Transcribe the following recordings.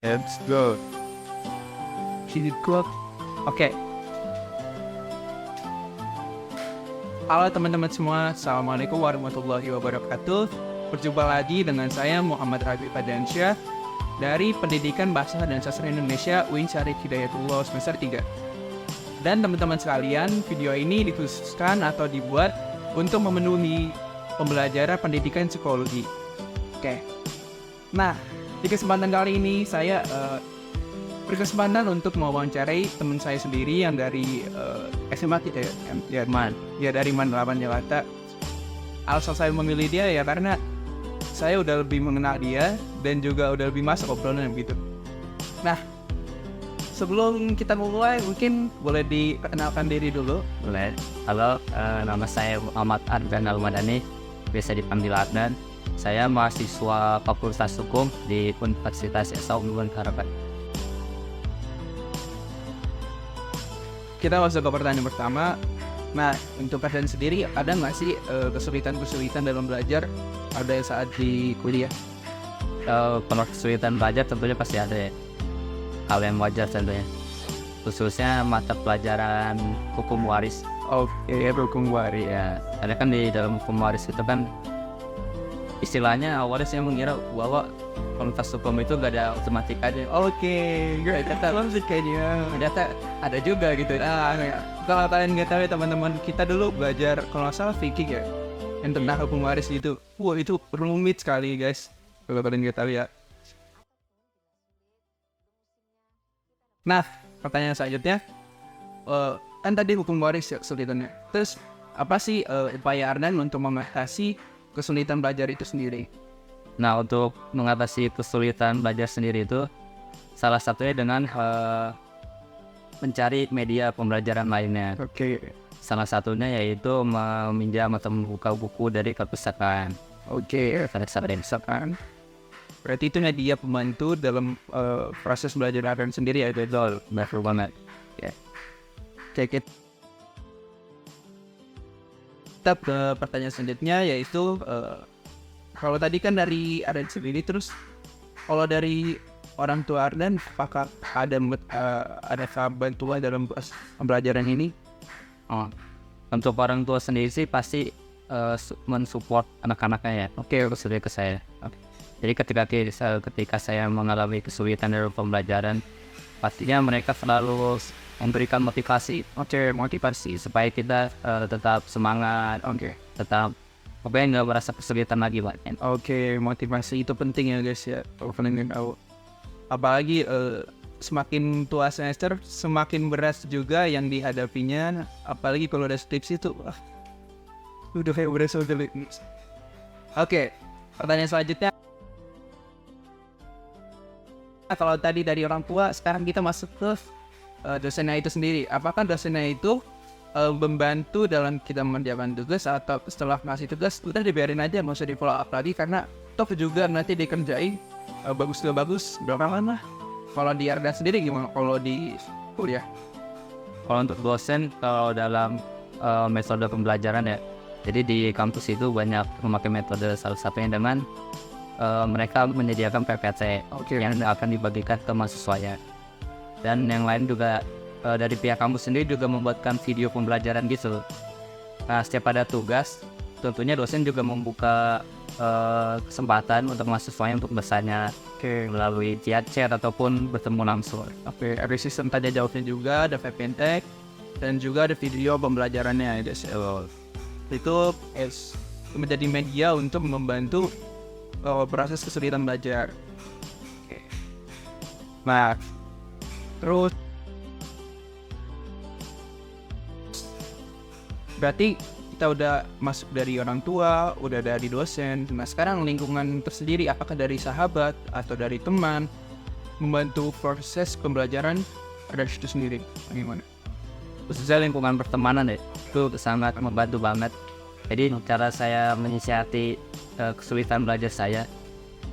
Let's go. She cook. Oke. Halo teman-teman semua, Assalamualaikum warahmatullahi wabarakatuh. Berjumpa lagi dengan saya Muhammad Habib Fadansyah dari Pendidikan Bahasa dan Sastra Indonesia UIN Syarif Hidayatullah semester 3. Dan teman-teman sekalian, video ini dikhususkan atau dibuat untuk memenuhi pembelajaran pendidikan psikologi. Oke. Nah, di kesempatan kali ini saya berkesempatan untuk mewawancarai teman saya sendiri yang dari SMA kita ya, Man. Ya dari Man 8 Jakarta. Alasan saya memilih dia ya karena saya udah lebih mengenal dia dan juga udah lebih masuk obrolan begitu. Nah, sebelum kita mulai mungkin boleh diperkenalkan diri dulu. Boleh. Halo, nama saya Muhammad Ardan Al-Madani, biasa dipanggil Ardan. Saya mahasiswa Fakultas Hukum di Universitas Esa Unggul Harapan. Kita masuk ke pertanyaan pertama. Nah, untuk kalian sendiri ada nggak sih kesulitan-kesulitan dalam belajar ada saat di kuliah? Kalau kesulitan belajar tentunya pasti ada ya. Hal yang wajar tentunya. Khususnya mata pelajaran hukum waris. Oke, hukum waris. Ya, karena kan di dalam hukum waris itu kan istilahnya awalnya saya mengira bahwa fakultas hukum itu gak ada matematikanya. Oke, great. Ternyata kayaknya ternyata ada juga gitu. Kalau kalian nggak tahu ya teman-teman, kita dulu belajar kalau nggak salah fikih ya, yang tentang hukum waris gitu. Wah, itu rumit sekali guys. Kalau kalian nggak tahu ya. Nah, pertanyaan selanjutnya, kan tadi hukum waris ya kesulitannya. Terus apa sih upaya Ardan untuk mengatasi kesulitan belajar itu sendiri? Nah, untuk mengatasi kesulitan belajar sendiri itu salah satunya dengan mencari media pembelajaran lainnya. Oke. Salah satunya yaitu meminjam atau membuka buku dari perpustakaan. Oke. Misalkan berarti itu media pembantu dalam proses belajar Ardan sendiri ya, Betul, betul banget. ya. Oke, kita ke pertanyaan selanjutnya yaitu kalau tadi kan dari Ardan sendiri, terus kalau dari orang tua Ardan apakah ada bantuan dalam pembelajaran ini? Oh, untuk orang tua sendiri sih pasti mensupport anak-anaknya ya. Oke. Ke saya. Jadi ketika saya mengalami kesulitan dalam pembelajaran, pastinya mereka selalu memberikan motivasi. Motivasi supaya kita tetap semangat. Tetap pokoknya nggak merasa kesulitan lagi, Pak. Oke, motivasi itu penting ya guys ya. Kalau kalian nggak tahu, apalagi semakin tua semester semakin berat juga yang dihadapinya, apalagi kalau ada skripsi itu udah kayak berasa udah. Oke, pertanyaan selanjutnya, kalau tadi dari orang tua, sekarang kita masuk ke dosennya itu sendiri. Apakah dosennya itu membantu dalam kita mengerjakan tugas, atau setelah ngasih tugas udah dibiarin aja, nggak usah di follow up lagi karena toh juga nanti dikerjain bagus gak bagus berapa lama? Kalau di Ardan sendiri gimana kalau di kuliah? Kalau untuk dosen, kalau dalam metode pembelajaran ya, jadi di kampus itu banyak memakai metode, salah satunya dengan mereka menyediakan PPT yang akan dibagikan ke mahasiswanya. Dan yang lain juga dari pihak kampus sendiri juga membuatkan video pembelajaran gitu. Nah, setiap ada tugas, tentunya dosen juga membuka kesempatan untuk mahasiswanya untuk bertanya melalui chat ataupun bertemu langsung. Oke, ada sistem tanya jawabnya juga, ada VPNTech, dan juga ada video pembelajarannya. Itu menjadi media untuk membantu proses kesulitan belajar. Oke. Nah, terus berarti kita udah masuk dari orang tua, udah dari dosen. Nah, sekarang lingkungan tersendiri, apakah dari sahabat atau dari teman membantu proses pembelajaran ada itu sendiri? Bagaimana? Khususnya lingkungan pertemanan ya, itu sangat membantu banget. Jadi cara saya menyiasati kesulitan belajar saya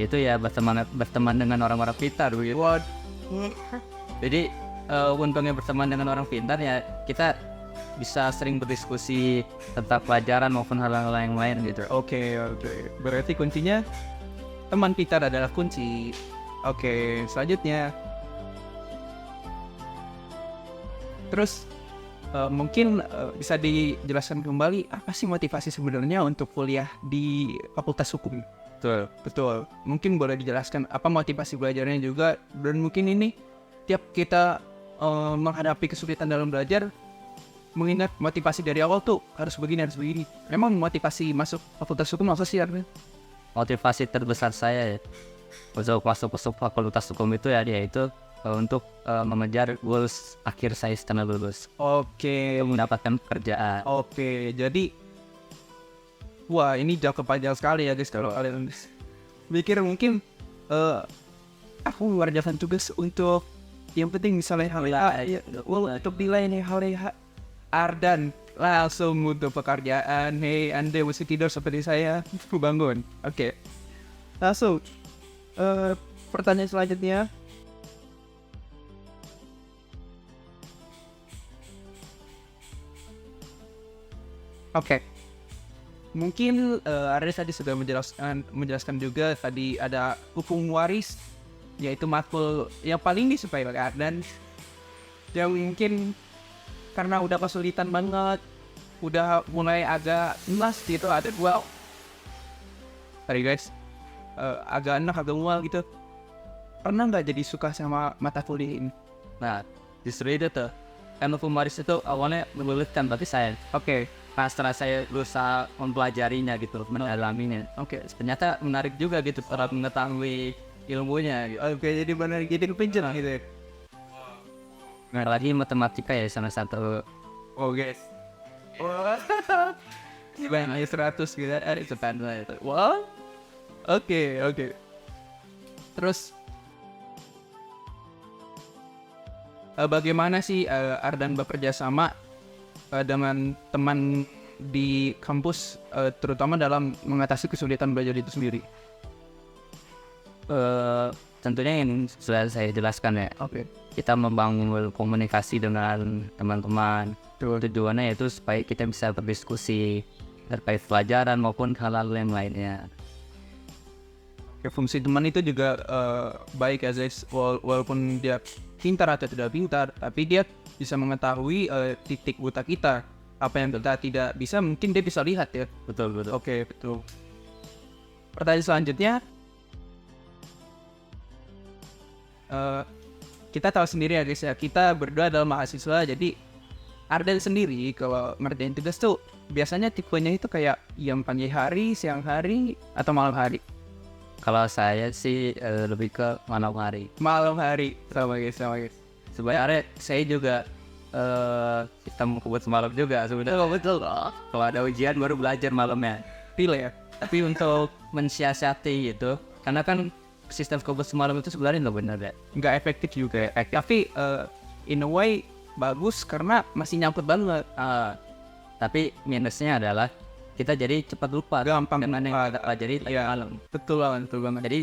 itu ya berteman dengan orang-orang pintar gitu. Jadi untungnya berteman dengan orang pintar ya, kita bisa sering berdiskusi tentang pelajaran maupun hal-hal yang lain gitu. Oke. Berarti kuncinya teman pintar adalah kunci Oke, selanjutnya. Terus mungkin bisa dijelaskan kembali apa sih motivasi sebenarnya untuk kuliah di Fakultas Hukum? Betul. Mungkin boleh dijelaskan apa motivasi belajarnya juga, dan mungkin ini tiap kita menghadapi kesulitan dalam belajar, mengingat motivasi dari awal tuh harus begini. Memang motivasi masuk Fakultas Hukum apa sih, Arvin? Motivasi terbesar saya ya untuk masuk fakultas hukum itu ya yaitu untuk mengejar goals akhir saya setelah lulus, Oke, mendapatkan pekerjaan. Oke, jadi wah ini jangka panjang sekali ya guys kalau kalian mikir. Mungkin aku mengerjakan tugas untuk yang penting misalnya hal untuk nilai nih hal Ardan langsung untuk pekerjaan. Hei, Anda masih tidur seperti saya, bangun. Oke, langsung pertanyaan selanjutnya. Oke. Mungkin Aris tadi sudah menjelaskan juga tadi ada hukum waris, yaitu matkul yang paling disukai oleh Ardan, yang mungkin karena udah kesulitan banget, udah mulai agak emas gitu, ada dua. Sorry guys, agak enak agak mual gitu. Pernah nggak jadi suka sama mata kuliah ini? Nah, justru itu tuh kan hukum waris itu awalnya menyulitkan bagi saya. Oke. Nah, setelah saya berusaha mempelajarinya gitu, mendalaminya, ternyata menarik juga gitu para mengetahui ilmunya gitu. Oke, jadi benar jadi kepincer gitu ya. Nah, lagi matematika ya salah satu. Oh guys. Wah. Gimana 100 gitu itu pandai itu. Wah. Oke. Terus bagaimana sih Ardan bekerja sama dengan teman di kampus, terutama dalam mengatasi kesulitan belajar itu sendiri? Tentunya yang sudah saya jelaskan ya. Oke. Kita membangun komunikasi dengan teman-teman. Tujuannya yaitu supaya kita bisa berdiskusi terkait pelajaran maupun hal-hal yang lainnya. Oke, fungsi teman itu juga baik ya guys, walaupun dia pintar atau tidak pintar, tapi dia bisa mengetahui titik buta kita, apa yang kita tidak bisa, mungkin dia bisa lihat ya. Betul. Oke, betul. Pertanyaan selanjutnya, kita tahu sendiri ya guys ya, kita berdua adalah mahasiswa, jadi Ardan sendiri kalau ngerjain tugas tuh biasanya tipenya itu kayak yang pagi hari, siang hari, atau malam hari? Kalau saya sih lebih ke malam hari. Malam hari, sama guys. Sebenarnya saya juga kita mau buat semalam juga sebenarnya. Betul. Kalau ada ujian baru belajar malamnya. Pilih ya. Tapi untuk mensiasati gitu, karena kan sistem kubus semalam itu sebenarnya nggak benar ya. Nggak efektif juga ya. Tapi in a way bagus karena masih nyangkut banget. Tapi minusnya adalah kita jadi cepat lupa. Gampang dengan yang lupa. kita pelajari tadi malam. Betul banget. Jadi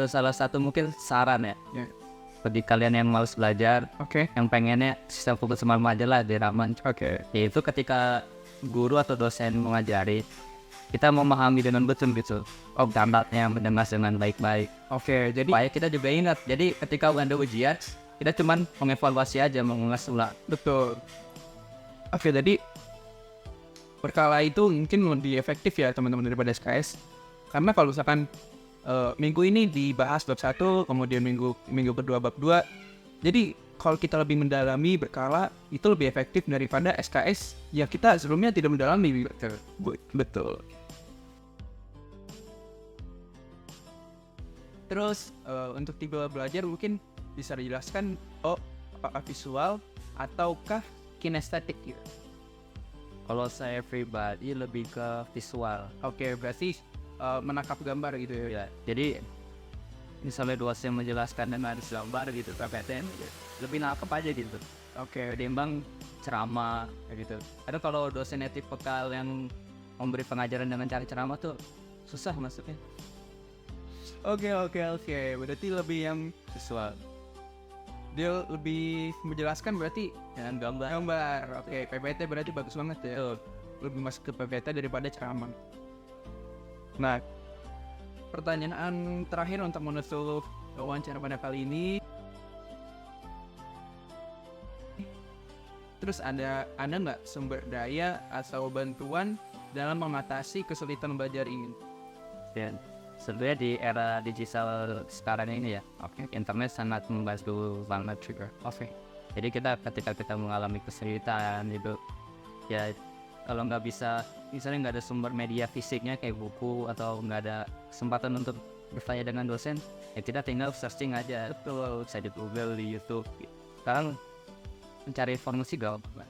salah satu mungkin saran ya. Ya. Bagi kalian yang malas belajar, Oke. yang pengennya sistem kubus semalam aja lah di Raman. Oke. Yaitu ketika guru atau dosen mengajari, kita memahami dengan betul gitu. Dampaknya mendengar dengan baik-baik. Oke, jadi Supaya kita juga ingat. Jadi ketika ada ujian, kita cuman mengevaluasi aja, mengulas ulang. betul. Oke, jadi berkala itu mungkin lebih efektif ya teman-teman daripada SKS. Karena kalau misalkan minggu ini dibahas bab 1, kemudian minggu kedua bab 2. Jadi kalau kita lebih mendalami berkala itu lebih efektif daripada SKS yang kita sebelumnya tidak mendalami. Betul. Terus untuk tipe belajar mungkin bisa dijelaskan apakah visual ataukah kinestetik gitu. Kalau saya pribadi lebih ke visual. Oke, berarti menangkap gambar gitu ya. Ya, jadi misalnya dosen menjelaskan dan ada gambar gitu PPTN, lebih nangkep aja gitu. Oke. Ketimbang ceramah kayak gitu. Ada kalau dosennya tipikal yang memberi pengajaran dengan cara ceramah tuh susah masuknya. Oke. Berarti lebih yang Visual dia lebih menjelaskan berarti dengan gambar. gambar. Oke, PPT berarti bagus banget ya. Tuh. Lebih masuk ke PPT daripada ceramah. Nah, pertanyaan terakhir untuk menutup wawancara pada kali ini. Terus ada nggak sumber daya atau bantuan dalam mengatasi kesulitan belajar ini? Dan sebenarnya di era digital sekarang ini ya, internet sangat membantu banget juga. Jadi ketika kita mengalami kesulitan itu, ya kalau nggak bisa, misalnya nggak ada sumber media fisiknya kayak buku atau nggak ada kesempatan untuk bertanya dengan dosen, ya kita tinggal searching aja. Betul, bisa di Google, di YouTube. Sekarang mencari informasi gampang.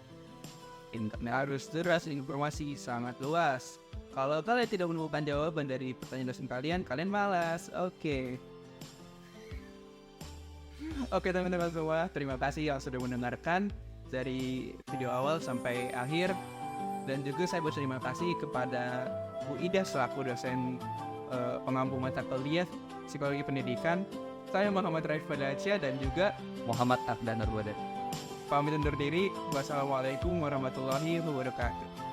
Internet harus deras, informasi sangat luas. Kalau kalian tidak menemukan jawaban dari pertanyaan dosen kalian malas. Oke, teman-teman semua, terima kasih yang sudah mendengarkan dari video awal sampai akhir. Dan juga saya berterima kasih kepada Bu Ida selaku dosen pengampu mata kuliah Psikologi Pendidikan. Saya Muhammad Raif Fadacia dan juga Muhammad Akdan Nurwada. pamit undur diri. Wassalamualaikum warahmatullahi wabarakatuh.